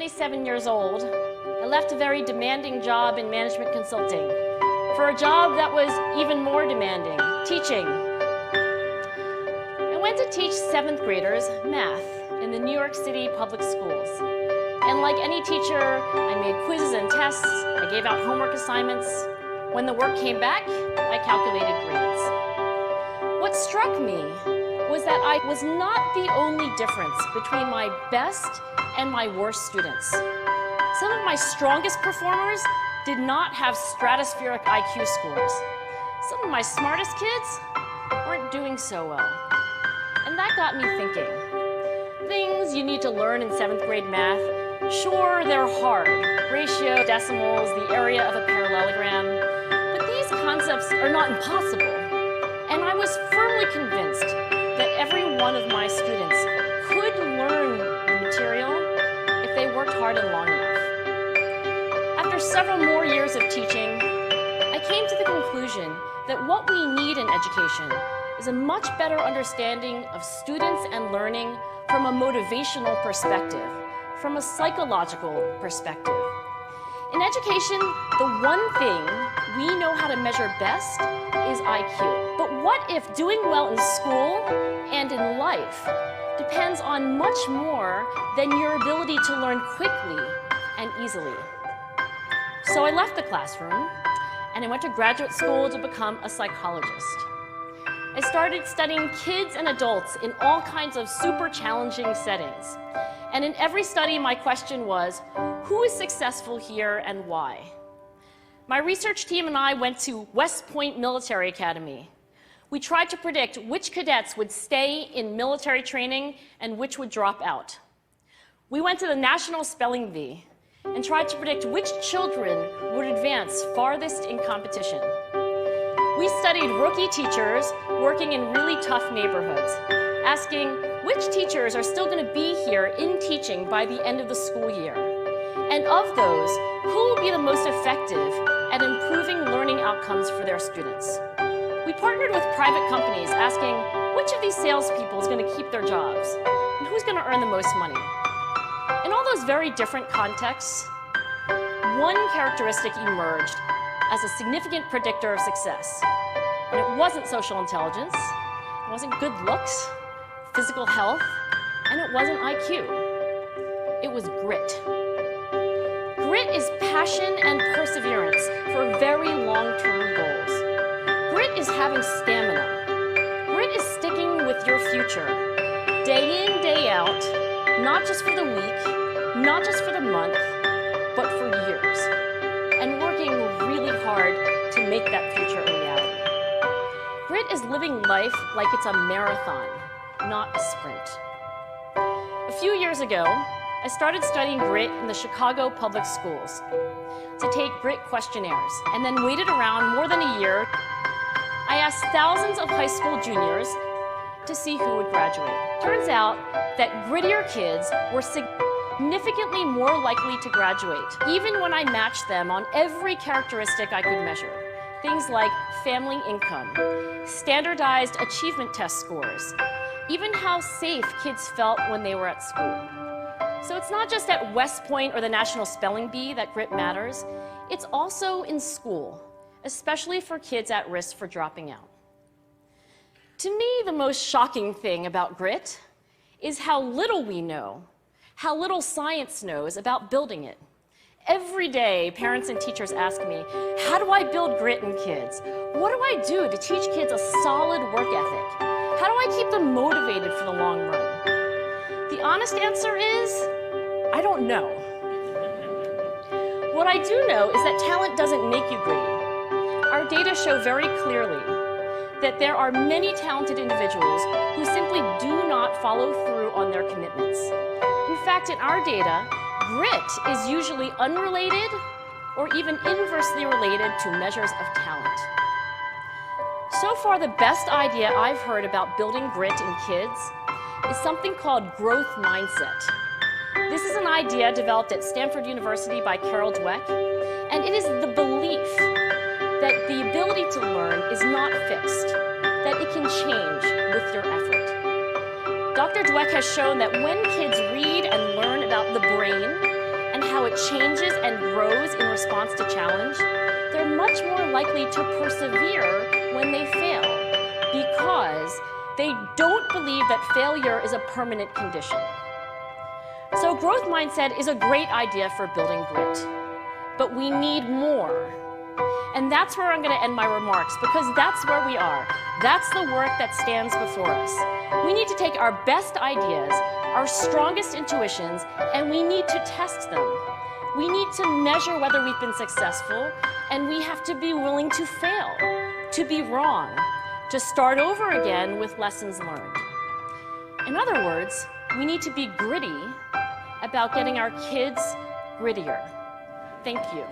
27 years old, I left a very demanding job in management consulting for a job that was even more demanding, teaching. I went to teach 7th graders math in the New York City public schools. And like any teacher, I made quizzes and tests, I gave out homework assignments. When the work came back, I calculated grades. What struck me was that I was not the only difference between my best and my worst students. Some of my strongest performers did not have stratospheric IQ scores. Some of my smartest kids weren't doing so well. And that got me thinking. Things you need to learn in 7th grade math, sure, they're hard. Ratio, decimals, the area of a parallelogram. But these concepts are not impossible. And I was firmly convinced that every one of my students could learn the material if they worked hard and long enough. After several more years of teaching, I came to the conclusion that what we need in education is a much better understanding of students and learning from a motivational perspective, from a psychological perspective. In education, the one thing we know how to measure best is IQ. But what if doing well in school and in life depends on much more than your ability to learn quickly and easily? So I left the classroom and I went to graduate school to become a psychologist. I started studying kids and adults in all kinds of super challenging settings. And in every study, my question was, who is successful here and why? My research team and I went to West Point Military Academy. We tried to predict which cadets would stay in military training and which would drop out. We went to the National Spelling Bee and tried to predict which children would advance farthest in competition. We studied rookie teachers working in really tough neighborhoods, asking which teachers are still going to be here in teaching by the end of the school year. And of those, who will be the most effective at improving learning outcomes for their students? We partnered with private companies asking which of these salespeople is going to keep their jobs and who's going to earn the most money. In all those very different contexts, one characteristic emerged as a significant predictor of success. And it wasn't social intelligence, it wasn't good looks, physical health, and it wasn't IQ. It was grit. Grit is passion and perseverance for very long-term goals. Grit is having stamina. Grit is sticking with your future, day in, day out, not just for the week, not just for the month, but for years, and working really hard to make that future a reality. Grit is living life like it's a marathon, not a sprint. A few years ago, I started studying grit in the Chicago public schools to take grit questionnaires, and then waited around more than a year. I asked thousands of high school juniors to see who would graduate. Turns out that grittier kids were significantly more likely to graduate, even when I matched them on every characteristic I could measure. Things like family income, standardized achievement test scores, even how safe kids felt when they were at school. So it's not just at West Point or the National Spelling Bee that grit matters, it's also in school, especially for kids at risk for dropping out. To me, the most shocking thing about grit is how little we know, how little science knows about building it. Every day, parents and teachers ask me, how do I build grit in kids? What do I do to teach kids a solid work ethic? How do I keep them motivated for the long run? The honest answer is, I don't know. What I do know is that talent doesn't make you gritty. Our data show very clearly that there are many talented individuals who simply do not follow through on their commitments. In fact, in our data, grit is usually unrelated or even inversely related to measures of talent. So far, the best idea I've heard about building grit in kids is something called growth mindset. This is an idea developed at Stanford University by Carol Dweck, and it is the belief that the ability to learn is not fixed, that it can change with your effort. Dr. Dweck has shown that when kids read and learn about the brain how it changes and grows in response to challenge, they're much more likely to persevere when they fail because they don't believe that failure is a permanent condition. So growth mindset is a great idea for building grit, but we need more. And that's where I'm going to end my remarks, because that's where we are. That's the work that stands before us. We need to take our best ideas, our strongest intuitions, and we need to test them. We need to measure whether we've been successful, and we have to be willing to fail, to be wrong, to start over again with lessons learned. In other words, we need to be gritty about getting our kids grittier. Thank you.